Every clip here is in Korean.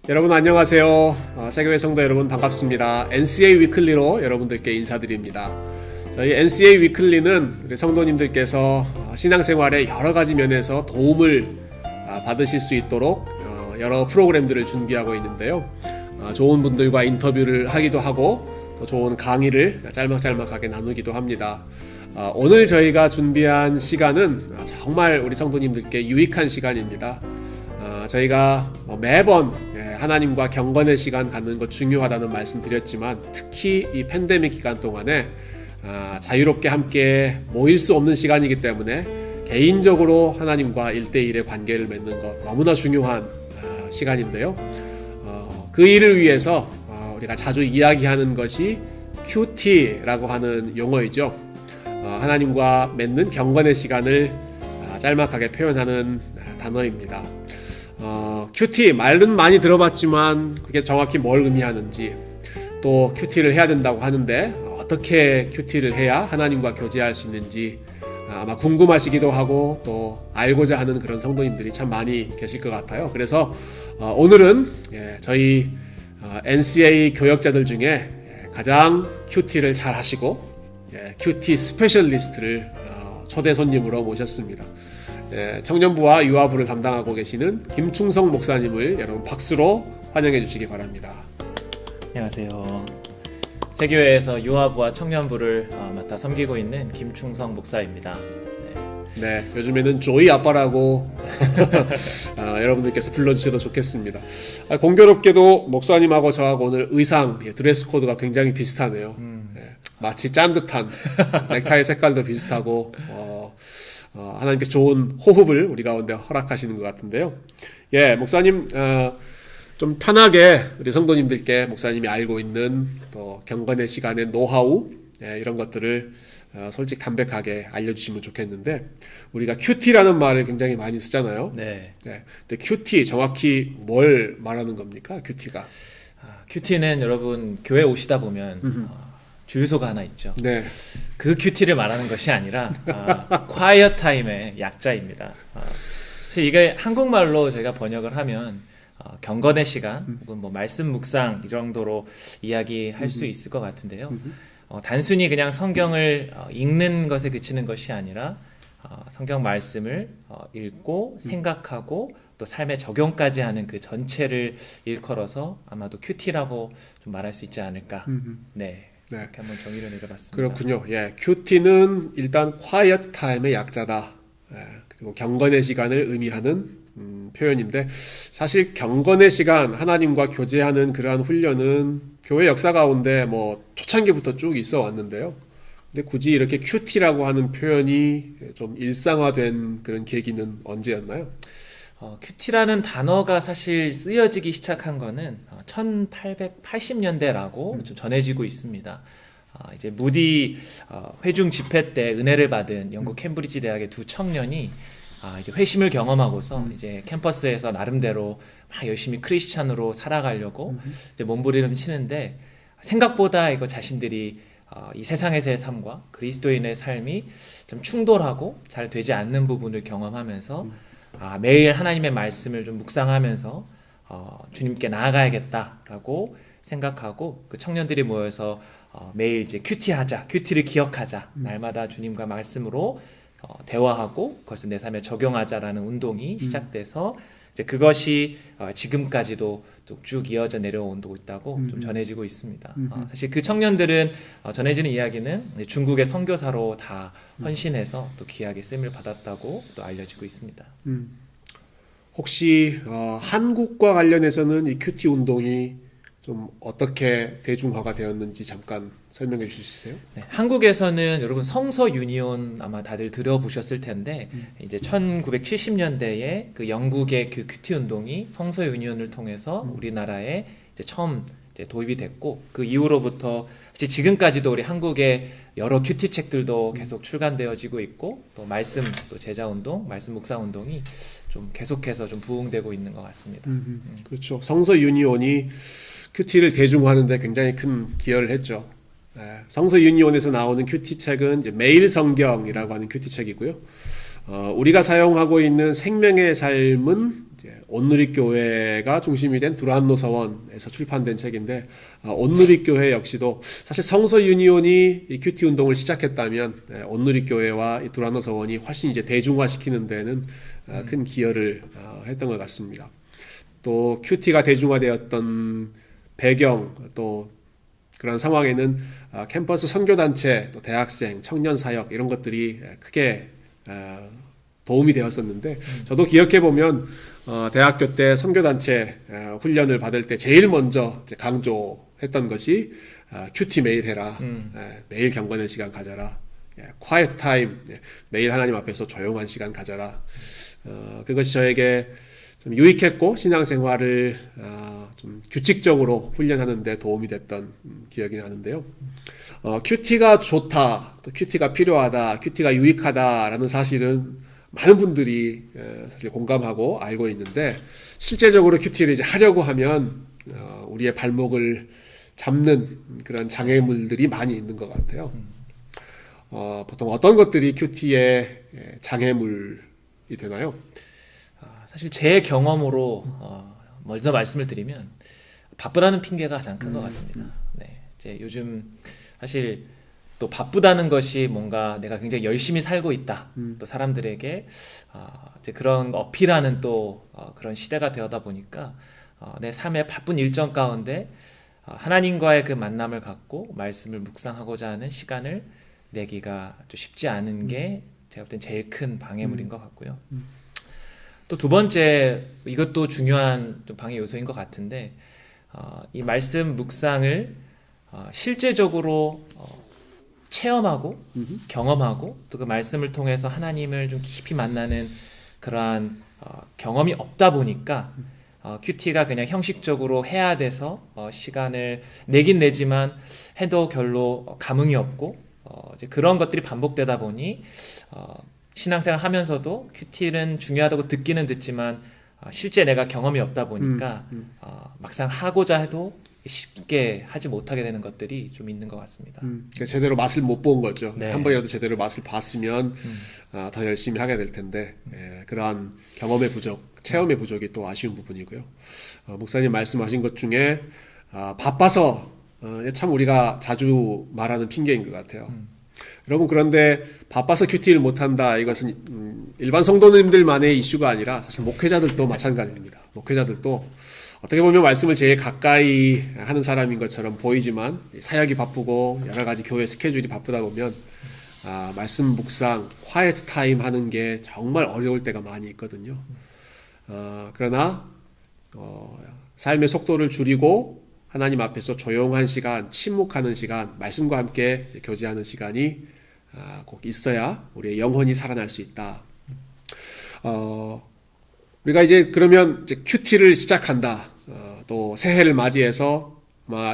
여러분 안녕하세요. 세계회 성도 여러분 반갑습니다. NCA 위클리로 여러분들께 인사드립니다. 저희 NCA 위클리는 우리 성도님들께서 신앙생활의 여러 가지 면에서 도움을 받으실 수 있도록 여러 프로그램들을 준비하고 있는데요. 좋은 분들과 인터뷰를 하기도 하고 또 좋은 강의를 짤막짤막하게 나누기도 합니다. 오늘 저희가 준비한 시간은 정말 우리 성도님들께 유익한 시간입니다. 저희가 매번 하나님과 경건의 시간 갖는 것 중요하다는 말씀 드렸지만 특히 이 팬데믹 기간 동안에 자유롭게 함께 모일 수 없는 시간이기 때문에 개인적으로 하나님과 1대1의 관계를 맺는 것 너무나 중요한 시간인데요. 그 일을 위해서 우리가 자주 이야기하는 것이 큐티라고 하는 용어이죠. 하나님과 맺는 경건의 시간을 짤막하게 표현하는 단어입니다. 큐티 말은 많이 들어봤지만 그게 정확히 뭘 의미하는지 또 큐티를 해야 된다고 하는데 어떻게 큐티를 해야 하나님과 교제할 수 있는지 아마 궁금하시기도 하고 또 알고자 하는 그런 성도님들이 참 많이 계실 것 같아요. 그래서 오늘은 저희 NCA 교역자들 중에 가장 큐티를 잘 하시고 큐티 스페셜리스트를 초대 손님으로 모셨습니다. 청년부와 유아부를 담당하고 계시는 김충성 목사님을 여러분 박수로 환영해 주시기 바랍니다. 안녕하세요. 세교회에서 유아부와 청년부를 맡아 섬기고 있는 김충성 목사입니다. 네, 요즘에는 조이 아빠라고 여러분들께서 불러주셔도 좋겠습니다. 공교롭게도 목사님하고 저하고 오늘 의상, 드레스 코드가 굉장히 비슷하네요. 마치 짠 듯한 넥타이 색깔도 비슷하고 하나님께서 좋은 호흡을 우리 가운데 허락하시는 것 같은데요. 목사님 좀 편하게 우리 성도님들께 목사님이 알고 있는 또 경건의 시간의 노하우 이런 것들을 솔직 담백하게 알려주시면 좋겠는데 우리가 큐티라는 말을 굉장히 많이 쓰잖아요. 네. 근데 큐티 정확히 뭘 말하는 겁니까? 큐티가? 큐티는 여러분 교회 오시다 보면 주유소가 하나 있죠. 네. 그 큐티를 말하는 것이 아니라 quiet time의 약자입니다. 사실 이게 한국말로 저희가 번역을 하면 경건의 시간 혹은 뭐 말씀 묵상 이 정도로 이야기할 수 있을 것 같은데요. 단순히 그냥 성경을 읽는 것에 그치는 것이 아니라 성경 말씀을 읽고 생각하고 또 삶에 적용까지 하는 그 전체를 일컬어서 아마도 큐티라고 좀 말할 수 있지 않을까. 네. 이렇게 한번 정의를 내려봤습니다. 그렇군요. 큐티는 일단 quiet time의 약자다. 그리고 경건의 시간을 의미하는 표현인데 사실 경건의 시간, 하나님과 교제하는 그러한 훈련은 교회 역사 가운데 뭐 초창기부터 쭉 있어 왔는데요. 근데 굳이 이렇게 큐티라고 하는 표현이 좀 일상화된 그런 계기는 언제였나요? 큐티라는 단어가 사실 쓰여지기 시작한 거는 1880년대라고 좀 전해지고 있습니다. 이제 무디 회중 집회 때 은혜를 받은 영국 캠브리지 대학의 두 청년이 이제 회심을 경험하고서 이제 캠퍼스에서 나름대로 막 열심히 크리스찬으로 살아가려고 이제 몸부림을 치는데 생각보다 이거 자신들이 이 세상에서의 삶과 그리스도인의 삶이 좀 충돌하고 잘 되지 않는 부분을 경험하면서 매일 하나님의 말씀을 좀 묵상하면서 주님께 나아가야겠다라고 생각하고 그 청년들이 모여서 매일 이제 큐티하자, 큐티를 기억하자, 날마다 주님과 말씀으로 대화하고 그것을 내 삶에 적용하자라는 운동이 시작돼서 이제 그것이 지금까지도 쭉 이어져 내려오고 있다고 좀 전해지고 있습니다. 사실 그 청년들은 전해지는 이야기는 중국의 선교사로 다 헌신해서 또 귀하게 쓰임을 받았다고 또 알려지고 있습니다. 혹시 한국과 관련해서는 이 큐티 운동이 좀 어떻게 대중화가 되었는지 잠깐 설명해 주실 수 있어요? 네, 한국에서는 여러분 성서 유니온 아마 다들 들어보셨을 텐데 이제 1970년대에 그 영국의 그 큐티 운동이 성서 유니온을 통해서 우리나라에 이제 처음 이제 도입이 됐고 그 이후로부터 지금까지도 우리 한국의 여러 큐티 책들도 계속 출간되어지고 있고 또 말씀 또 제자 운동, 말씀 묵상 운동이 좀 계속해서 좀 부흥되고 있는 것 같습니다. 그렇죠. 성서 유니온이 큐티를 대중화하는 데 굉장히 큰 기여를 했죠. 성서 유니온에서 나오는 큐티 책은 이제 매일 성경이라고 하는 큐티 책이고요. 우리가 사용하고 있는 생명의 삶은 이제 온누리교회가 중심이 된 두란노 서원에서 출판된 책인데, 온누리교회 역시도 사실 성서 유니온이 이 큐티 운동을 시작했다면 온누리교회와 이 두란노 서원이 훨씬 이제 대중화시키는 데는 큰 기여를 했던 것 같습니다. 또 큐티가 대중화되었던 배경, 또 그런 상황에는 캠퍼스 선교단체, 또 대학생, 청년사역 이런 것들이 크게 도움이 되었었는데, 저도 기억해보면 대학교 때 선교단체 훈련을 받을 때 제일 먼저 강조했던 것이 큐티 매일 해라, 매일 경건의 시간 가져라, quiet time, 매일 하나님 앞에서 조용한 시간 가져라. 그것이 저에게 좀 유익했고 신앙생활을 좀 규칙적으로 훈련하는 데 도움이 됐던 기억이 나는데요. 큐티가 좋다, 또 큐티가 필요하다, 큐티가 유익하다라는 사실은 많은 분들이 사실 공감하고 알고 있는데, 실제적으로 큐티를 이제 하려고 하면 우리의 발목을 잡는 그런 장애물들이 많이 있는 것 같아요. 보통 어떤 것들이 큐티의 장애물이 되나요? 사실 제 경험으로 먼저 말씀을 드리면 바쁘다는 핑계가 가장 큰 것 같습니다. 네, 이제 요즘 사실 또 바쁘다는 것이 뭔가 내가 굉장히 열심히 살고 있다, 또 사람들에게 이제 그런 어필하는 또 그런 시대가 되어다 보니까 내 삶의 바쁜 일정 가운데 하나님과의 그 만남을 갖고 말씀을 묵상하고자 하는 시간을 내기가 좀 쉽지 않은 게 제가 볼 땐 제일 큰 방해물인 것 같고요. 또 두 번째, 이것도 중요한 좀 방해 요소인 것 같은데, 이 말씀 묵상을 실제적으로 체험하고 경험하고 또 그 말씀을 통해서 하나님을 좀 깊이 만나는 그러한 경험이 없다 보니까 큐티가 그냥 형식적으로 해야 돼서 시간을 내긴 내지만 해도 별로 감흥이 없고 이제 그런 것들이 반복되다 보니 신앙생활 하면서도 큐티는 중요하다고 듣기는 듣지만 실제 내가 경험이 없다 보니까 막상 하고자 해도 쉽게 하지 못하게 되는 것들이 좀 있는 것 같습니다. 그러니까 제대로 맛을 못 본 거죠. 네. 한 번이라도 제대로 맛을 봤으면 더 열심히 하게 될 텐데, 그러한 경험의 부족, 체험의 부족이 또 아쉬운 부분이고요. 목사님 말씀하신 것 중에 바빠서 참 우리가 자주 말하는 핑계인 것 같아요. 여러분, 그런데 바빠서 큐티를 못한다, 이것은 일반 성도님들만의 이슈가 아니라 사실 목회자들도 마찬가지입니다. 목회자들도 어떻게 보면 말씀을 제일 가까이 하는 사람인 것처럼 보이지만 사역이 바쁘고 여러 가지 교회 스케줄이 바쁘다 보면 말씀 묵상, quiet time 하는 게 정말 어려울 때가 많이 있거든요. 그러나 삶의 속도를 줄이고 하나님 앞에서 조용한 시간, 침묵하는 시간, 말씀과 함께 교제하는 시간이 꼭 있어야 우리의 영혼이 살아날 수 있다. 우리가 이제 그러면 이제 큐티를 시작한다. 또 새해를 맞이해서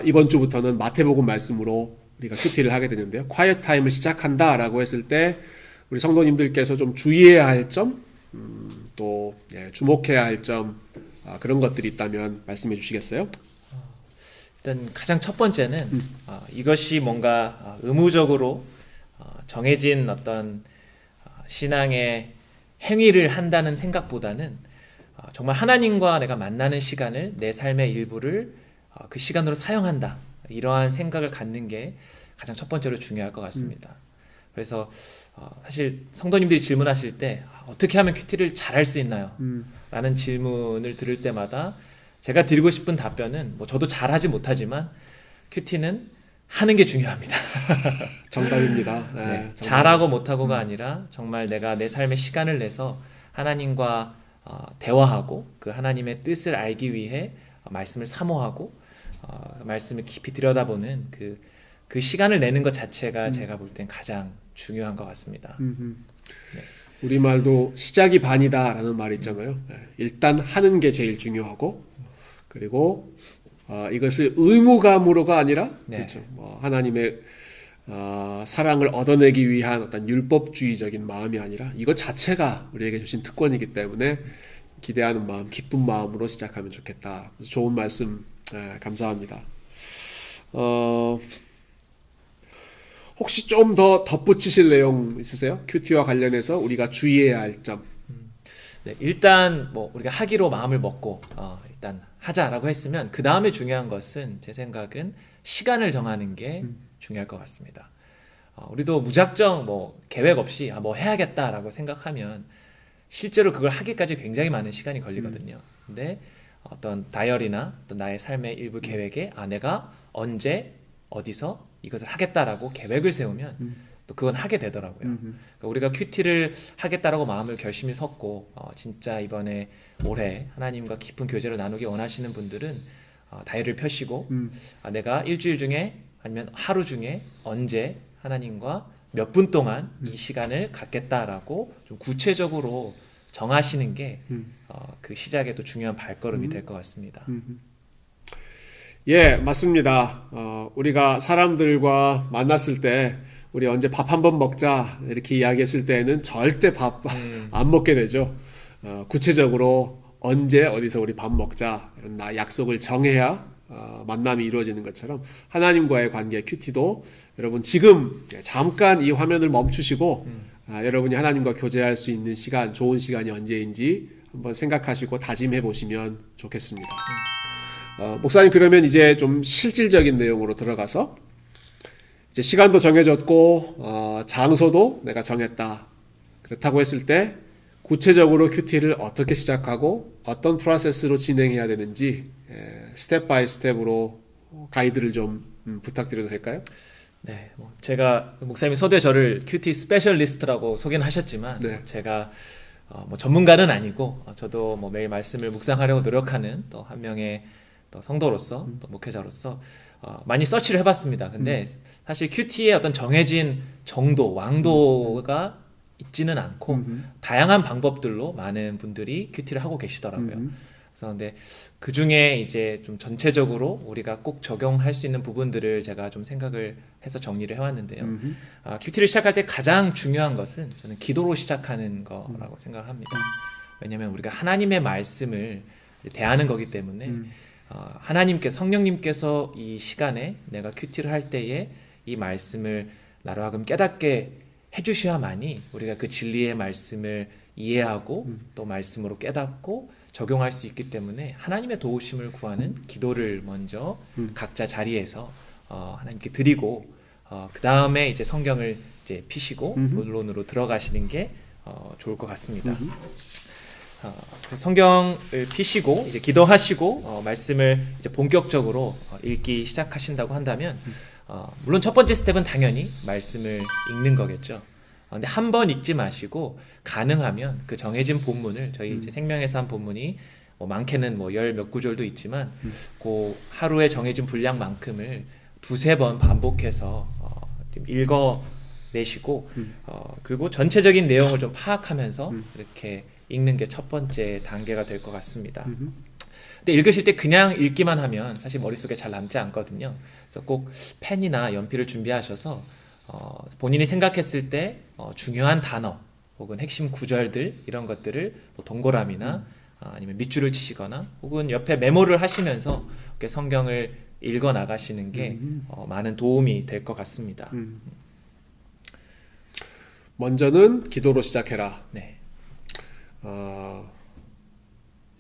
이번 주부터는 마태복음 말씀으로 우리가 큐티를 하게 되는데요. quiet time을 시작한다라고 했을 때 우리 성도님들께서 좀 주의해야 할 점, 또 주목해야 할 점, 그런 것들이 있다면 말씀해 주시겠어요? 일단 가장 첫 번째는 이것이 뭔가 의무적으로 정해진 어떤 신앙의 행위를 한다는 생각보다는 정말 하나님과 내가 만나는 시간을 내 삶의 일부를 그 시간으로 사용한다, 이러한 생각을 갖는 게 가장 첫 번째로 중요할 것 같습니다. 그래서 사실 성도님들이 질문하실 때 어떻게 하면 큐티를 잘할 수 있나요? 라는 질문을 들을 때마다 제가 드리고 싶은 답변은 저도 잘하지 못하지만 큐티는 하는 게 중요합니다. 정답입니다. 네, 네, 잘하고 못하고가 아니라 정말 내가 내 삶의 시간을 내서 하나님과 대화하고 그 하나님의 뜻을 알기 위해 말씀을 사모하고 말씀을 깊이 들여다보는 그 시간을 내는 것 자체가 제가 볼 땐 가장 중요한 것 같습니다. 네. 우리말도 시작이 반이다라는 말이 있잖아요. 일단 하는 게 제일 중요하고, 그리고 이것을 의무감으로가 아니라 그렇죠. 하나님의 사랑을 얻어내기 위한 어떤 율법주의적인 마음이 아니라 이것 자체가 우리에게 주신 특권이기 때문에 기대하는 마음, 기쁜 마음으로 시작하면 좋겠다. 좋은 말씀 감사합니다. 혹시 좀 더 덧붙이실 내용 있으세요? 큐티와 관련해서 우리가 주의해야 할 점. 네, 일단 뭐 우리가 하기로 마음을 먹고 일단 하자라고 했으면 그 다음에 중요한 것은 제 생각은 시간을 정하는 게 중요할 것 같습니다. 우리도 무작정 뭐 계획 없이 뭐 해야겠다라고 생각하면 실제로 그걸 하기까지 굉장히 많은 시간이 걸리거든요. 근데 어떤 다이어리나 어떤 나의 삶의 일부 계획에 내가 언제 어디서 이것을 하겠다라고 계획을 세우면 또 그건 하게 되더라고요. 그러니까 우리가 큐티를 하겠다라고 마음을 결심이 섰고 진짜 이번에 올해 하나님과 깊은 교제를 나누기 원하시는 분들은 다이어리를 펴시고 내가 일주일 중에 아니면 하루 중에 언제 하나님과 몇 분 동안 이 시간을 갖겠다라고 좀 구체적으로 정하시는 게 그 시작에 또 중요한 발걸음이 될 것 같습니다. 예, 맞습니다. 우리가 사람들과 만났을 때 우리 언제 밥 한번 먹자 이렇게 이야기했을 때는 절대 밥 안 먹게 되죠. 구체적으로 언제 어디서 우리 밥 먹자 이런 약속을 정해야 만남이 이루어지는 것처럼 하나님과의 관계 큐티도 여러분 지금 잠깐 이 화면을 멈추시고 여러분이 하나님과 교제할 수 있는 시간, 좋은 시간이 언제인지 한번 생각하시고 다짐해 보시면 좋겠습니다. 목사님 그러면 이제 좀 실질적인 내용으로 들어가서 이제 시간도 정해졌고 장소도 내가 정했다. 그렇다고 했을 때 구체적으로 큐티를 어떻게 시작하고 어떤 프로세스로 진행해야 되는지 스텝 바이 스텝으로 가이드를 좀 부탁드려도 될까요? 네, 제가 목사님이 서두에 저를 큐티 스페셜리스트라고 소개는 하셨지만 네. 제가 뭐 전문가는 아니고 저도 뭐 매일 말씀을 묵상하려고 노력하는 또 한 명의 또 성도로서 또 목회자로서 많이 서치를 해봤습니다. 근데 사실 큐티의 어떤 정해진 정도, 왕도가 있지는 않고 다양한 방법들로 많은 분들이 큐티를 하고 계시더라고요. 그래서 근데 그 중에 이제 좀 전체적으로 우리가 꼭 적용할 수 있는 부분들을 제가 좀 생각을 해서 정리를 해왔는데요. 큐티를 시작할 때 가장 중요한 것은 저는 기도로 시작하는 거라고 생각을 합니다. 왜냐하면 우리가 하나님의 말씀을 대하는 거기 때문에 하나님께 성령님께서 이 시간에 내가 큐티를 할 때에 이 말씀을 나로 하여금 깨닫게 해주셔야만이 우리가 그 진리의 말씀을 이해하고 또 말씀으로 깨닫고 적용할 수 있기 때문에 하나님의 도우심을 구하는 기도를 먼저 각자 자리에서 하나님께 드리고 그 다음에 이제 성경을 이제 피시고 본론으로 들어가시는 게 좋을 것 같습니다. 성경을 피시고 이제 기도하시고 말씀을 이제 본격적으로 읽기 시작하신다고 한다면 물론 첫 번째 스텝은 당연히 말씀을 읽는 거겠죠. 근데 한 번 읽지 마시고 가능하면 그 정해진 본문을 저희 이제 생명에서 한 본문이 많게는 열 몇 구절도 있지만 그 하루에 정해진 분량만큼을 두세 번 반복해서 좀 읽어내시고 그리고 전체적인 내용을 좀 파악하면서 이렇게 읽는 게 첫 번째 단계가 될 것 같습니다. 근데 읽으실 때 그냥 읽기만 하면 사실 머릿속에 잘 남지 않거든요. 그래서 꼭 펜이나 연필을 준비하셔서 본인이 생각했을 때 중요한 단어 혹은 핵심 구절들 이런 것들을 뭐 동그라미나 아니면 밑줄을 치시거나 혹은 옆에 메모를 하시면서 이렇게 성경을 읽어 나가시는 게 많은 도움이 될 것 같습니다. 먼저는 기도로 시작해라. 네.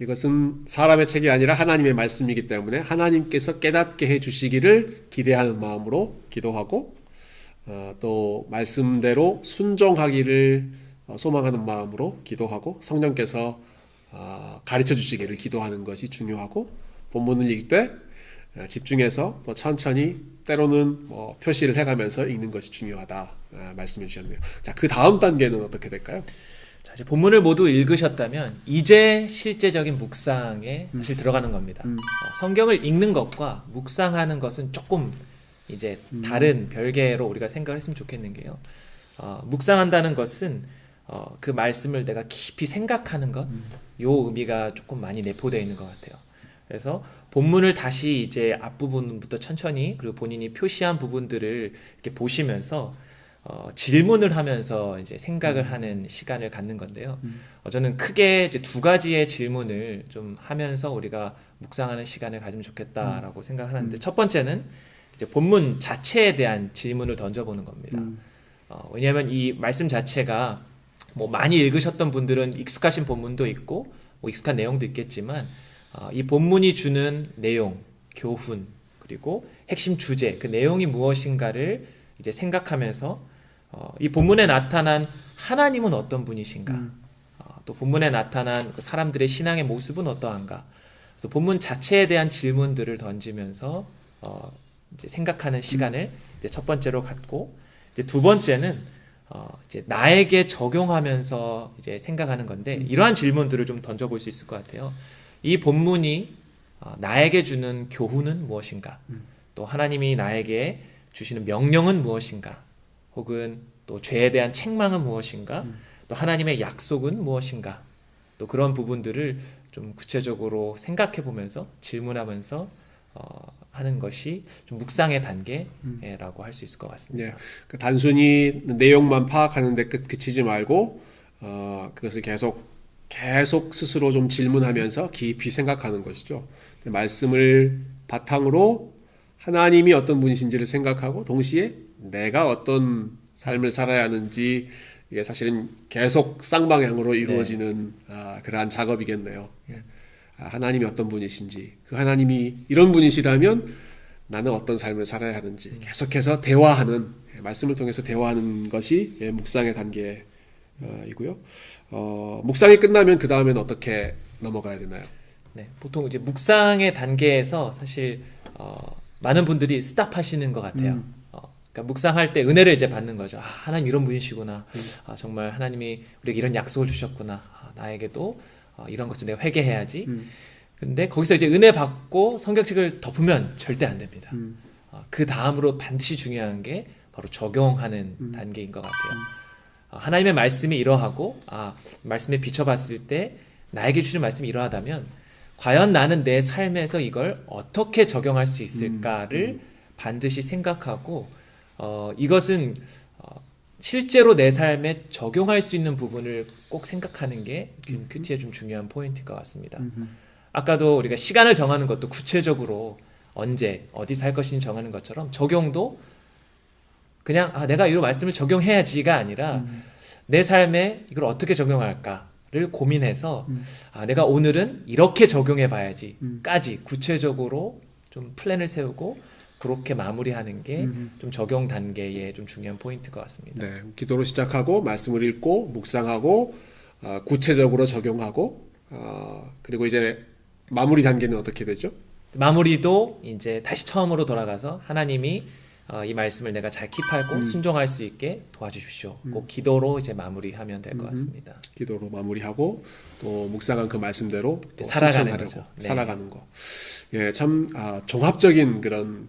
이것은 사람의 책이 아니라 하나님의 말씀이기 때문에 하나님께서 깨닫게 해주시기를 기대하는 마음으로 기도하고 또 말씀대로 순종하기를 소망하는 마음으로 기도하고 성령께서 가르쳐 주시기를 기도하는 것이 중요하고 본문을 읽을 때 집중해서 또 천천히 때로는 표시를 해가면서 읽는 것이 중요하다 말씀해 주셨네요. 자, 그 다음 단계는 어떻게 될까요? 자, 이제 본문을 모두 읽으셨다면 이제 실제적인 묵상에 사실 들어가는 겁니다. 성경을 읽는 것과 묵상하는 것은 조금 이제 다른 별개로 우리가 생각을 했으면 좋겠는 게요. 묵상한다는 것은 그 말씀을 내가 깊이 생각하는 것, 요 의미가 조금 많이 내포되어 있는 것 같아요. 그래서 본문을 다시 이제 앞부분부터 천천히 그리고 본인이 표시한 부분들을 이렇게 보시면서 질문을 하면서 이제 생각을 하는 시간을 갖는 건데요. 저는 크게 이제 두 가지의 질문을 좀 하면서 우리가 묵상하는 시간을 가지면 좋겠다라고 생각하는데 첫 번째는 이제 본문 자체에 대한 질문을 던져보는 겁니다. 왜냐하면 이 말씀 자체가 뭐 많이 읽으셨던 분들은 익숙하신 본문도 있고 뭐 익숙한 내용도 있겠지만 이 본문이 주는 내용, 교훈 그리고 핵심 주제, 그 내용이 무엇인가를 이제 생각하면서 이 본문에 나타난 하나님은 어떤 분이신가, 또 본문에 나타난 그 사람들의 신앙의 모습은 어떠한가. 그래서 본문 자체에 대한 질문들을 던지면서 이제 생각하는 시간을 이제 첫 번째로 갖고, 이제 두 번째는 이제 나에게 적용하면서 이제 생각하는 건데, 이러한 질문들을 좀 던져볼 수 있을 것 같아요. 이 본문이 나에게 주는 교훈은 무엇인가? 또 하나님이 나에게 주시는 명령은 무엇인가? 혹은 또 죄에 대한 책망은 무엇인가? 또 하나님의 약속은 무엇인가? 또 그런 부분들을 좀 구체적으로 생각해 보면서 질문하면서 하는 것이 좀 묵상의 단계라고 할 수 있을 것 같습니다. 예, 그 단순히 내용만 파악하는 데 그치지 말고 그것을 계속 스스로 좀 질문하면서 깊이 생각하는 것이죠. 말씀을 바탕으로 하나님이 어떤 분이신지를 생각하고 동시에 내가 어떤 삶을 살아야 하는지, 이게 사실은 계속 쌍방향으로 이루어지는 그러한 작업이겠네요. 예. 하나님이 어떤 분이신지, 그 하나님이 이런 분이시라면 나는 어떤 삶을 살아야 하는지 계속해서 대화하는, 말씀을 통해서 대화하는 것이 묵상의 단계이고요. 묵상이 끝나면 그 다음에는 어떻게 넘어가야 되나요? 네, 보통 이제 묵상의 단계에서 사실 많은 분들이 스탑하시는 것 같아요. 그러니까 묵상할 때 은혜를 이제 받는 거죠. 하나님 이런 분이시구나. 정말 하나님이 우리에게 이런 약속을 주셨구나. 나에게도 이런 것을 내가 회개해야지. 근데 거기서 이제 은혜 받고 성경책을 덮으면 절대 안 됩니다. 그 다음으로 반드시 중요한 게 바로 적용하는 단계인 것 같아요. 하나님의 말씀이 이러하고, 말씀에 비춰봤을 때 나에게 주시는 말씀이 이러하다면 과연 나는 내 삶에서 이걸 어떻게 적용할 수 있을까를 반드시 생각하고, 이것은 실제로 내 삶에 적용할 수 있는 부분을 꼭 생각하는 게 큐티의 좀 중요한 포인트일 것 같습니다. 아까도 우리가 시간을 정하는 것도 구체적으로 언제 어디서 할 것인지 정하는 것처럼, 적용도 그냥 내가 이 말씀을 적용해야지가 아니라 내 삶에 이걸 어떻게 적용할까를 고민해서 내가 오늘은 이렇게 적용해 봐야지까지 구체적으로 좀 플랜을 세우고 그렇게 마무리하는 게 좀 적용 단계의 좀 중요한 포인트일 것 같습니다. 네, 기도로 시작하고 말씀을 읽고 묵상하고 구체적으로 적용하고, 그리고 이제 마무리 단계는 어떻게 되죠? 마무리도 이제 다시 처음으로 돌아가서 하나님이 이 말씀을 내가 잘 킵하고 순종할 수 있게 도와주십시오. 꼭 기도로 이제 마무리하면 될 것 같습니다. 기도로 마무리하고 또 묵상한 그 말씀대로 또 살아가는 실천하려고, 거죠. 네. 살아가는 거. 예, 참 종합적인 그런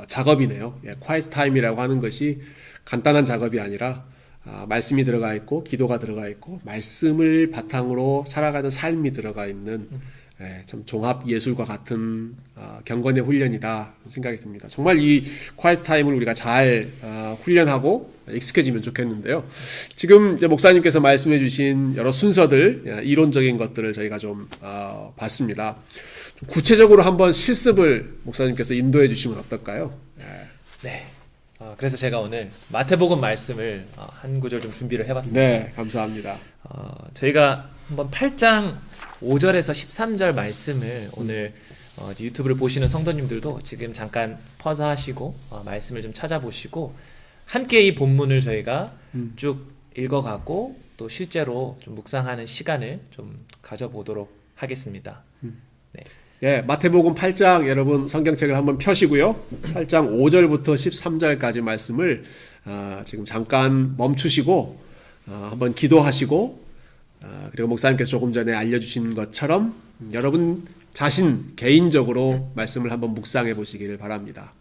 작업이네요. 예, quiet time이라고 하는 것이 간단한 작업이 아니라 말씀이 들어가 있고 기도가 들어가 있고 말씀을 바탕으로 살아가는 삶이 들어가 있는 참 종합 예술과 같은 경건의 훈련이다 생각이 듭니다. 정말 이 quiet time을 우리가 잘 훈련하고 익숙해지면 좋겠는데요. 지금 이제 목사님께서 말씀해주신 여러 순서들, 이론적인 것들을 저희가 좀 봤습니다. 좀 구체적으로 한번 실습을 목사님께서 인도해 주시면 어떨까요? 네. 그래서 제가 오늘 마태복음 말씀을 한 구절 좀 준비를 해봤습니다. 네, 감사합니다. 저희가 한번 8장 5절에서 13절 말씀을 오늘 유튜브를 보시는 성도님들도 지금 잠깐 퍼서 하시고 말씀을 좀 찾아보시고 함께 이 본문을 저희가 쭉 읽어가고 또 실제로 좀 묵상하는 시간을 좀 가져보도록 하겠습니다. 네. 예, 마태복음 8장 여러분 성경책을 한번 펴시고요. 8장 5절부터 13절까지 말씀을 지금 잠깐 멈추시고 한번 기도하시고, 그리고 목사님께서 조금 전에 알려주신 것처럼 여러분 자신 개인적으로 말씀을 한번 묵상해 보시기를 바랍니다.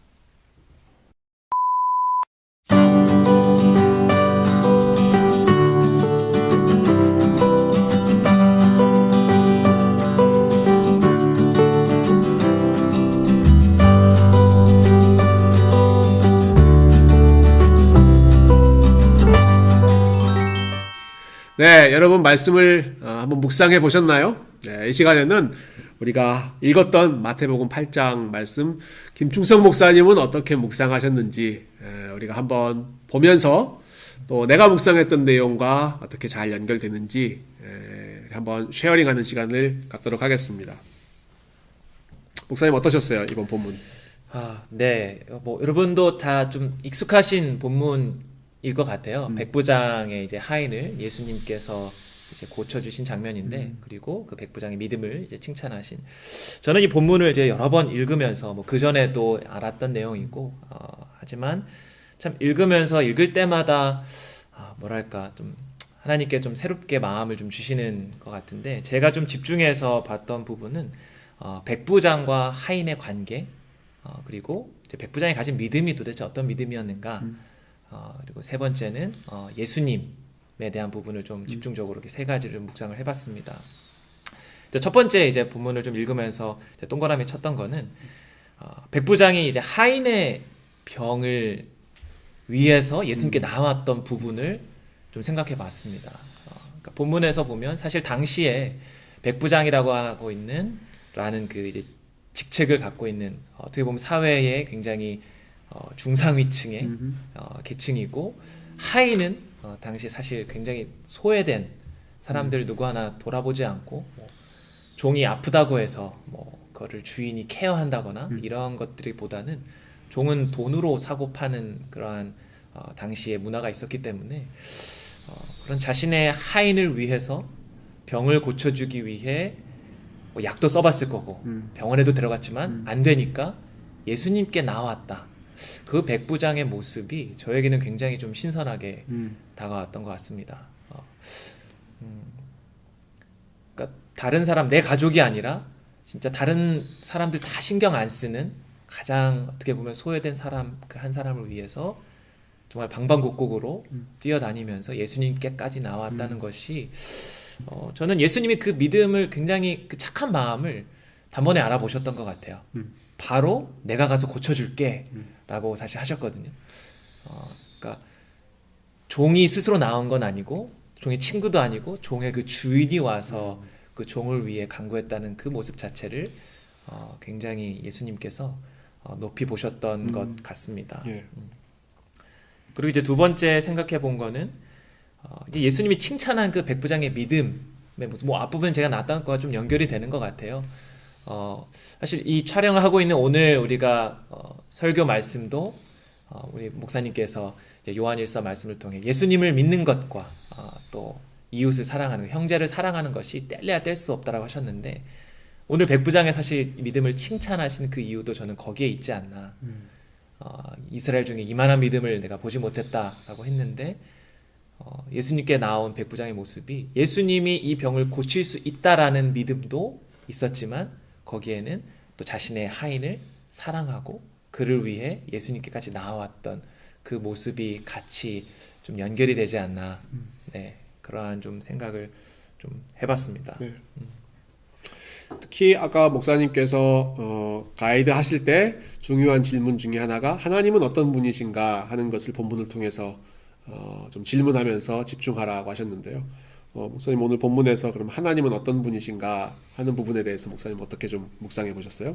네, 여러분 말씀을 한번 묵상해 보셨나요? 네, 이 시간에는 우리가 읽었던 마태복음 8장 말씀 김충성 목사님은 어떻게 묵상하셨는지 우리가 한번 보면서 또 내가 묵상했던 내용과 어떻게 잘 연결되는지 한번 쉐어링하는 시간을 갖도록 하겠습니다. 목사님 어떠셨어요? 이번 본문. 네. 뭐 여러분도 다 좀 익숙하신 본문일 것 같아요. 백부장의 이제 하인을 예수님께서 이제 고쳐주신 장면인데, 그리고 그 백부장의 믿음을 이제 칭찬하신. 저는 이 본문을 이제 여러 번 읽으면서 뭐 그 전에도 알았던 내용이고, 하지만 참 읽으면서 읽을 때마다 뭐랄까 좀 하나님께 좀 새롭게 마음을 좀 주시는 것 같은데, 제가 좀 집중해서 봤던 부분은 백부장과 하인의 관계, 그리고 이제 백부장이 가진 믿음이 도대체 어떤 믿음이었는가, 그리고 세 번째는 예수님에 대한 부분을 좀 집중적으로 이렇게 세 가지를 묵상을 해봤습니다. 첫 번째 이제 본문을 좀 읽으면서 이제 동그라미 쳤던 거는 백부장이 이제 하인의 병을 위해서 예수님께 나왔던 부분을 좀 생각해봤습니다. 그러니까 본문에서 보면 사실 당시에 백부장이라고 하고 있는 라는 그 이제 직책을 갖고 있는 어떻게 보면 사회의 굉장히 중상위층의 계층이고, 하인은 당시 사실 굉장히 소외된 사람들 누구 하나 돌아보지 않고 종이 아프다고 해서 그거를 주인이 케어한다거나 이런 것들보다는 종은 돈으로 사고 파는 그러한 당시의 문화가 있었기 때문에 그런 자신의 하인을 위해서 병을 고쳐주기 위해 약도 써봤을 거고 병원에도 들어갔지만 안 되니까 예수님께 나왔다. 그 백부장의 모습이 저에게는 굉장히 좀 신선하게 다가왔던 것 같습니다. 그러니까 다른 사람, 내 가족이 아니라 진짜 다른 사람들 다 신경 안 쓰는 가장 어떻게 보면 소외된 사람, 그 한 사람을 위해서 정말 방방곡곡으로 뛰어다니면서 예수님께까지 나왔다는 것이 저는 예수님이 그 믿음을 굉장히 그 착한 마음을 단번에 알아보셨던 것 같아요. 바로 내가 가서 고쳐줄게 라고 사실 하셨거든요. 그러니까 종이 스스로 나온 건 아니고 종의 친구도 아니고 종의 그 주인이 와서 그 종을 위해 간구했다는 그 모습 자체를 굉장히 예수님께서 높이 보셨던 것 같습니다. 예. 그리고 이제 두 번째 생각해 본 거는 이제 예수님이 칭찬한 그 백부장의 믿음의 모습, 뭐 앞부분 제가 나왔던 거와 좀 연결이 되는 것 같아요. 사실 이 촬영을 하고 있는 오늘 우리가 설교 말씀도 우리 목사님께서 이제 요한일서 말씀을 통해 예수님을 믿는 것과 또 이웃을 사랑하는, 형제를 사랑하는 것이 뗄래야 뗄 수 없다라고 하셨는데, 오늘 백부장의 사실 믿음을 칭찬하신 그 이유도 저는 거기에 있지 않나. 이스라엘 중에 이만한 믿음을 내가 보지 못했다라고 했는데, 예수님께 나온 백부장의 모습이 예수님이 이 병을 고칠 수 있다라는 믿음도 있었지만, 거기에는 또 자신의 하인을 사랑하고 그를 위해 예수님께까지 나아왔던 그 모습이 같이 좀 연결이 되지 않나. 네, 그러한 좀 생각을 좀 해봤습니다. 네. 특히 아까 목사님께서 가이드 하실 때 중요한 질문 중에 하나가 하나님은 어떤 분이신가 하는 것을 본문을 통해서 좀 질문하면서 집중하라고 하셨는데요. 목사님 오늘 본문에서 그럼 하나님은 어떤 분이신가 하는 부분에 대해서 목사님 어떻게 좀 묵상해 보셨어요?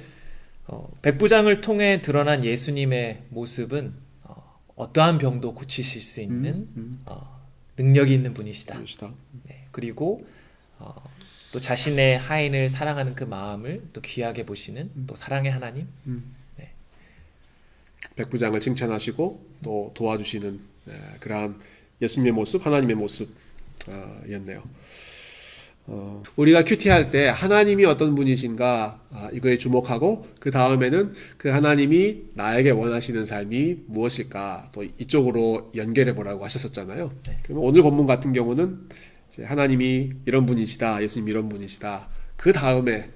백부장을 통해 드러난 예수님의 모습은 어떠한 병도 고치실 수 있는 능력이 있는 분이시다. 네, 그리고 또 자신의 하인을 사랑하는 그 마음을 또 귀하게 보시는 또 사랑의 하나님. 네. 백부장을 칭찬하시고 또 도와주시는 그러한 예수님의 모습, 하나님의 모습이었네요. 우리가 큐티할 때 하나님이 어떤 분이신가 이거에 주목하고 그 다음에는 그 하나님이 나에게 원하시는 삶이 무엇일까 또 이쪽으로 연결해 보라고 하셨었잖아요. 네. 그러면 오늘 본문 같은 경우는 이제 하나님이 이런 분이시다, 예수님 이런 분이시다. 그 다음에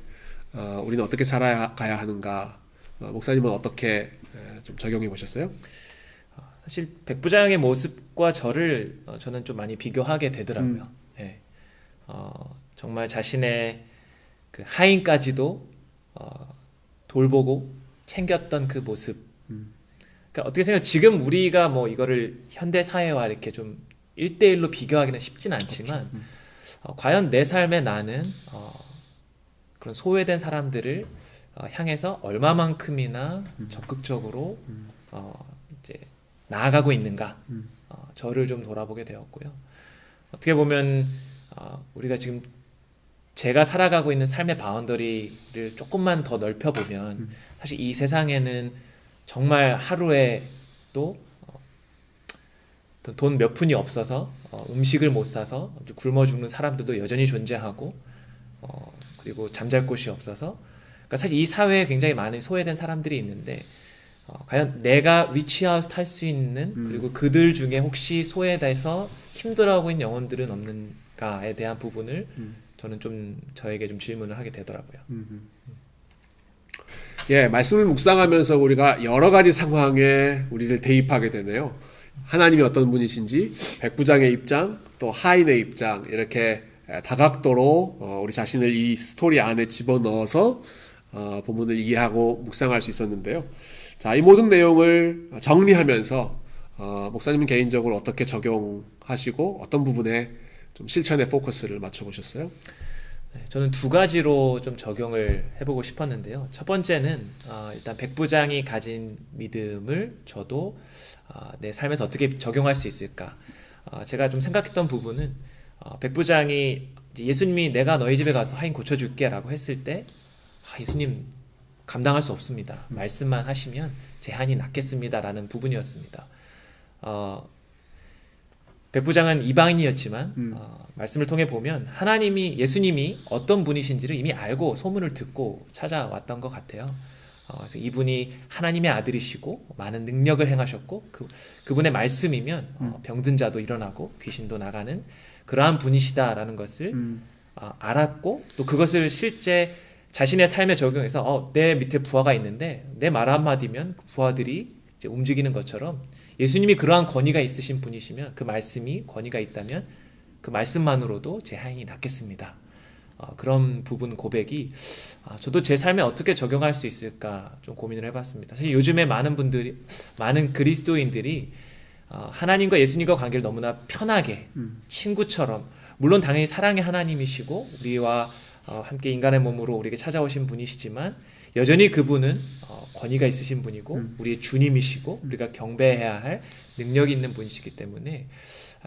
우리는 어떻게 살아가야 하는가? 목사님은 어떻게 좀 적용해 보셨어요? 사실 백부장의 모습과 저를 저는 좀 많이 비교하게 되더라고요. 네. 정말 자신의 그 하인까지도 돌보고 챙겼던 그 모습. 그러니까 어떻게 생각해요? 지금 우리가 뭐 이거를 현대 사회와 이렇게 좀 1대1로 비교하기는 쉽진 않지만 과연 내 삶에 나는 그런 소외된 사람들을 향해서 얼마만큼이나 적극적으로 이제 나아가고 있는가 저를 좀 돌아보게 되었고요. 어떻게 보면 우리가 지금 제가 살아가고 있는 삶의 바운더리를 조금만 더 넓혀보면 사실 이 세상에는 정말 하루에 또 돈 몇 푼이 없어서 음식을 못 사서 굶어 죽는 사람들도 여전히 존재하고 그리고 잠잘 곳이 없어서 그러니까 사실 이 사회에 굉장히 많은 소외된 사람들이 있는데 과연 내가 리치아웃 할 수 있는 그리고 그들 중에 혹시 소외돼서 힘들어하고 있는 영혼들은 없는가에 대한 부분을 저는 좀 저에게 좀 질문을 하게 되더라고요. 예, 말씀을 묵상하면서 우리가 여러 가지 상황에 우리를 대입하게 되네요. 하나님이 어떤 분이신지, 백부장의 입장, 또 하인의 입장, 이렇게 다각도로 우리 자신을 이 스토리 안에 집어넣어서 본문을 이해하고 묵상할 수 있었는데요. 자, 이 모든 내용을 정리하면서 목사님은 개인적으로 어떻게 적용하시고 어떤 부분에 좀 실천에 포커스를 맞춰보셨어요? 네, 저는 두 가지로 좀 적용을 해보고 싶었는데요. 첫 번째는 일단 백부장이 가진 믿음을 저도 내 삶에서 어떻게 적용할 수 있을까. 제가 좀 생각했던 부분은 백부장이 예수님이 내가 너희 집에 가서 하인 고쳐줄게 라고 했을 때 예수님 감당할 수 없습니다. 말씀만 하시면 제 한이 낫겠습니다 라는 부분이었습니다. 백부장은 이방인이었지만 말씀을 통해 보면 예수님이 어떤 분이신지를 이미 알고 소문을 듣고 찾아왔던 것 같아요. 그래서 이분이 하나님의 아들이시고 많은 능력을 행하셨고 그분의 말씀이면 병든 자도 일어나고 귀신도 나가는 그러한 분이시다라는 것을 알았고 또 그것을 실제 자신의 삶에 적용해서 내 밑에 부하가 있는데 내 말 한마디면 그 부하들이 이제 움직이는 것처럼 예수님이 그러한 권위가 있으신 분이시면 그 말씀이 권위가 있다면 그 말씀만으로도 제 하인이 낫겠습니다. 그런 부분 고백이 저도 제 삶에 어떻게 적용할 수 있을까 좀 고민을 해봤습니다. 사실 요즘에 많은 그리스도인들이 하나님과 예수님과 관계를 너무나 편하게 친구처럼 물론 당연히 사랑의 하나님이시고 우리와 함께 인간의 몸으로 우리에게 찾아오신 분이시지만 여전히 그분은 권위가 있으신 분이고 우리의 주님이시고 우리가 경배해야 할 능력이 있는 분이시기 때문에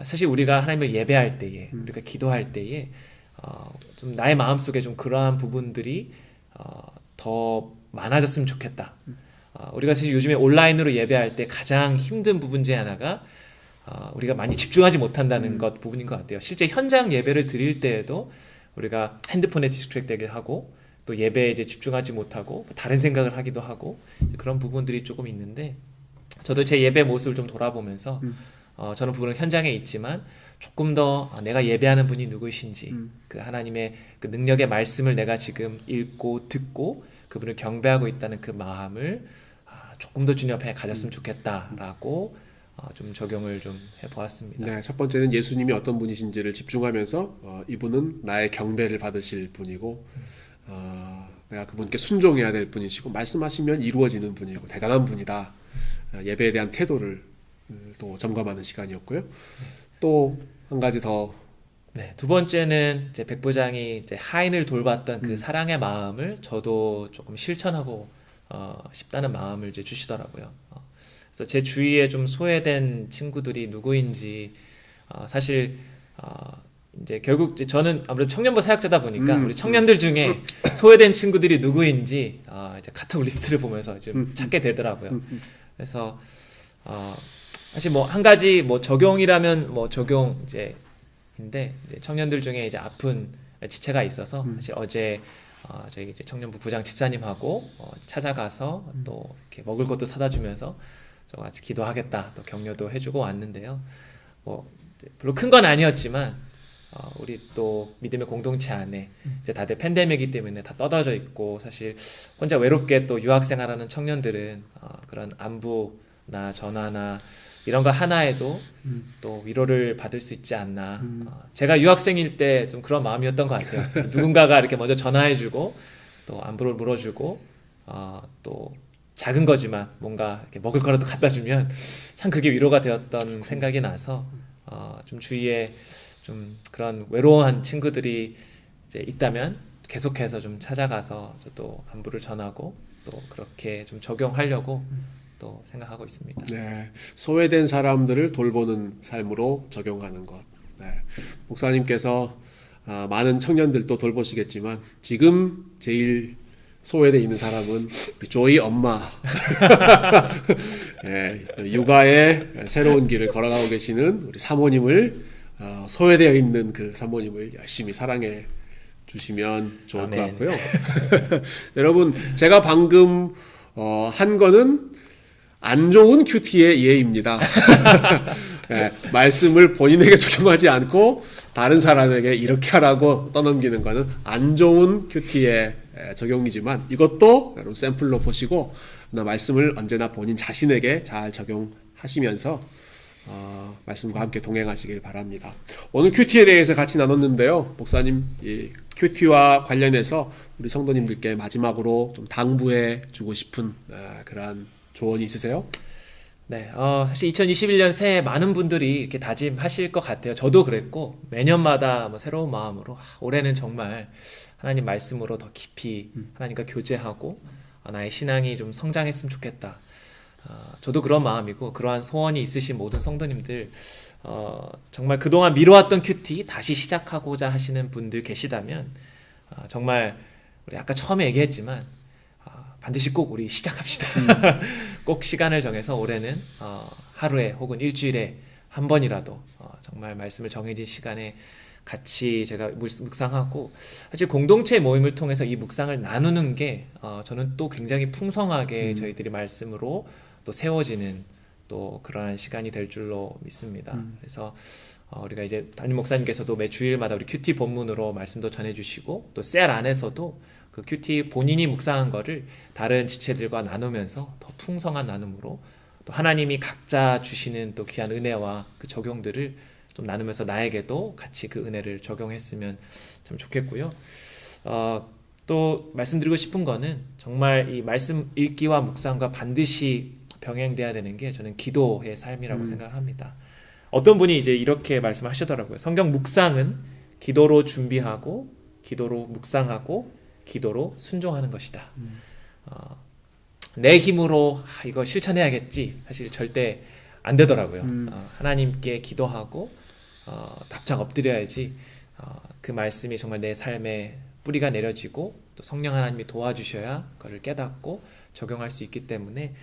사실 우리가 하나님을 예배할 때에 우리가 기도할 때에 좀 나의 마음속에 좀 그러한 부분들이 더 많아졌으면 좋겠다. 우리가 사실 요즘에 온라인으로 예배할 때 가장 힘든 부분 중에 하나가 우리가 많이 집중하지 못한다는 것 부분인 것 같아요. 실제 현장 예배를 드릴 때에도 우리가 핸드폰에 디스트랙되게 하고 또 예배에 이제 집중하지 못하고 다른 생각을 하기도 하고 그런 부분들이 조금 있는데 저도 제 예배 모습을 좀 돌아보면서 저는 부분은 현장에 있지만 조금 더 내가 예배하는 분이 누구이신지 그 하나님의 그 능력의 말씀을 내가 지금 읽고 듣고 그분을 경배하고 있다는 그 마음을 조금 더 주님 앞에 가졌으면 좋겠다라고 좀 적용을 좀 해보았습니다. 네, 첫 번째는 예수님이 어떤 분이신지를 집중하면서 이분은 나의 경배를 받으실 분이고 내가 그분께 순종해야 될 분이시고 말씀하시면 이루어지는 분이고 대단한 분이다. 예배에 대한 태도를 또 점검하는 시간이었고요. 또 한 가지 더. 네, 두 번째는 이제 백부장이 이제 하인을 돌봤던 그 사랑의 마음을 저도 조금 실천하고 싶다는 마음을 이제 주시더라고요. 그래서 제 주위에 좀 소외된 친구들이 누구인지 사실 이제 결국 이제 저는 아무래도 청년부 사역자다 보니까 우리 청년들 중에 소외된 친구들이 누구인지 이제 카톡 리스트를 보면서 좀 찾게 되더라고요. 그래서 사실 뭐 한 가지 뭐 적용이라면 뭐 적용 이제 청년들 중에 이제 아픈 지체가 있어서 사실 어제 저희 이제 청년부 부장 집사님하고 찾아가서 또 이렇게 먹을 것도 사다 주면서 좀 같이 기도하겠다 또 격려도 해주고 왔는데요. 뭐 별로 큰 건 아니었지만 우리 또 믿음의 공동체 안에 이제 다들 팬데믹이기 때문에 다 떠들어져 있고 사실 혼자 외롭게 또 유학생활하는 청년들은 그런 안부나 전화나 이런 거 하나에도 또 위로를 받을 수 있지 않나. 제가 유학생일 때 좀 그런 마음이었던 것 같아요. 누군가가 이렇게 먼저 전화해주고 또 안부를 물어주고 또 작은 거지만 뭔가 이렇게 먹을 거라도 갖다 주면 참 그게 위로가 되었던 생각이 나서 좀 주위에 좀 그런 외로운 친구들이 이제 있다면 계속해서 좀 찾아가서 저도 안부를 전하고 또 그렇게 좀 적용하려고 또 생각하고 있습니다. 네, 소외된 사람들을 돌보는 삶으로 적용하는 것. 네, 목사님께서 많은 청년들도 돌보시겠지만 지금 제일 소외되어 있는 사람은 우리 조이 엄마. 네, 육아의 새로운 길을 걸어가고 계시는 우리 사모님을 소외되어 있는 그 사모님을 열심히 사랑해 주시면 좋을 것 같고요. 여러분, 제가 방금 한 거는 안 좋은 큐티의 예입니다. 네, 말씀을 본인에게 적용하지 않고 다른 사람에게 이렇게 하라고 떠넘기는 거는 안 좋은 큐티의 적용이지만 이것도 여러분 샘플로 보시고 말씀을 언제나 본인 자신에게 잘 적용하시면서 말씀과 함께 동행하시길 바랍니다. 오늘 큐티에 대해서 같이 나눴는데요. 목사님, 이 큐티와 관련해서 우리 성도님들께 마지막으로 좀 당부해 주고 싶은 그러한 조언이 있으세요? 네, 사실 2021년 새해 많은 분들이 이렇게 다짐하실 것 같아요. 저도 그랬고 매년마다 뭐 새로운 마음으로 올해는 정말 하나님 말씀으로 더 깊이 하나님과 교제하고 나의 신앙이 좀 성장했으면 좋겠다. 저도 그런 마음이고 그러한 소원이 있으신 모든 성도님들 정말 그동안 미뤄왔던 큐티 다시 시작하고자 하시는 분들 계시다면 정말 우리 아까 처음에 얘기했지만 반드시 꼭 우리 시작합시다. 꼭 시간을 정해서 올해는 하루에 혹은 일주일에 한 번이라도 정말 말씀을 정해진 시간에 같이 제가 묵상하고 사실 공동체 모임을 통해서 이 묵상을 나누는 게 저는 또 굉장히 풍성하게 저희들이 말씀으로 또 세워지는 또 그러한 시간이 될 줄로 믿습니다. 그래서 우리가 이제 담임 목사님께서도 매 주일마다 우리 큐티 본문으로 말씀도 전해주시고 또 셀 안에서도 그 큐티 본인이 묵상한 거를 다른 지체들과 나누면서 더 풍성한 나눔으로 또 하나님이 각자 주시는 또 귀한 은혜와 그 적용들을 좀 나누면서 나에게도 같이 그 은혜를 적용했으면 참 좋겠고요. 또 말씀드리고 싶은 거는 정말 이 말씀 읽기와 묵상과 반드시 병행돼야 되는 게 저는 기도의 삶이라고 생각합니다. 어떤 분이 이제 이렇게 말씀하시더라고요. 성경 묵상은 기도로 준비하고 기도로 묵상하고 기도로 순종하는 것이다. 내 힘으로 이거 실천해야겠지 사실 절대 안 되더라고요. 하나님께 기도하고 답장 엎드려야지 그 말씀이 정말 내 삶에 뿌리가 내려지고 또 성령 하나님이 도와주셔야 그걸 깨닫고 적용할 수 있기 때문에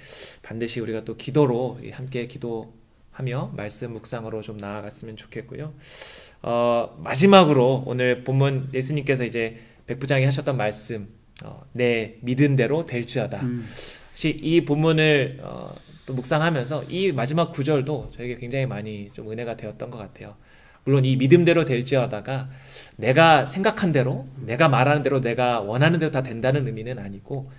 반드시 우리가 또 기도로 함께 기도하며 말씀 묵상으로 좀 나아갔으면 좋겠고요. 마지막으로 오늘 본문 예수님께서 이제 백부장이 하셨던 말씀 내 믿은 대로 될지어다. 사실 이 본문을 또 묵상하면서 이 마지막 구절도 저에게 굉장히 많이 좀 은혜가 되었던 것 같아요. 물론 이 믿음대로 될지어다가 내가 생각한 대로 내가 말하는 대로 내가 원하는 대로 다 된다는 의미는 아니고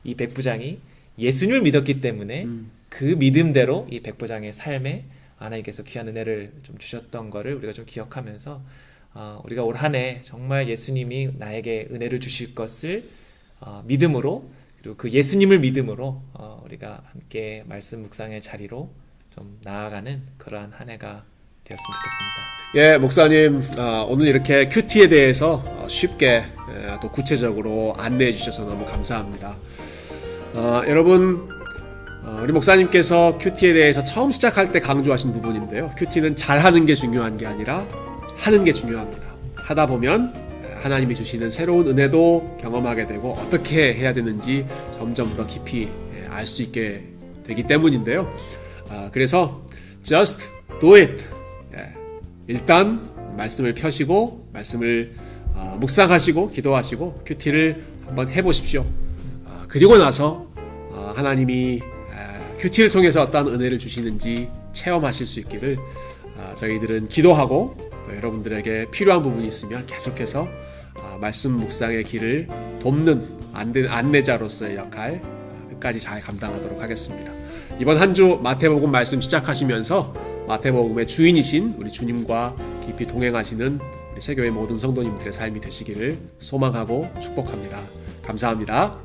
이 백부장이 예수님을 믿었기 때문에 그 믿음대로 이 백부장의 삶에 하나님께서 귀한 은혜를 좀 주셨던 거를 우리가 좀 기억하면서 우리가 올 한 해 정말 예수님이 나에게 은혜를 주실 것을 믿음으로 그리고 그 예수님을 믿음으로 우리가 함께 말씀 묵상의 자리로 좀 나아가는 그러한 한 해가 되었으면 좋겠습니다. 예, 목사님 오늘 이렇게 큐티에 대해서 쉽게 또 구체적으로 안내해 주셔서 너무 감사합니다. 여러분 우리 목사님께서 큐티에 대해서 처음 시작할 때 강조하신 부분인데요. 큐티는 잘하는 게 중요한 게 아니라 하는 게 중요합니다. 하다 보면 하나님이 주시는 새로운 은혜도 경험하게 되고 어떻게 해야 되는지 점점 더 깊이 알 수 있게 되기 때문인데요. 그래서 just do it. 일단 말씀을 펴시고 말씀을 묵상하시고 기도하시고 큐티를 한번 해보십시오. 그리고 나서 하나님이 큐티를 통해서 어떤 은혜를 주시는지 체험하실 수 있기를 저희들은 기도하고 또 여러분들에게 필요한 부분이 있으면 계속해서 말씀 묵상의 길을 돕는 안내자로서의 역할 끝까지 잘 감당하도록 하겠습니다. 이번 한 주 마태복음 말씀 시작하시면서 마태복음의 주인이신 우리 주님과 깊이 동행하시는 우리 세교회 모든 성도님들의 삶이 되시기를 소망하고 축복합니다. 감사합니다.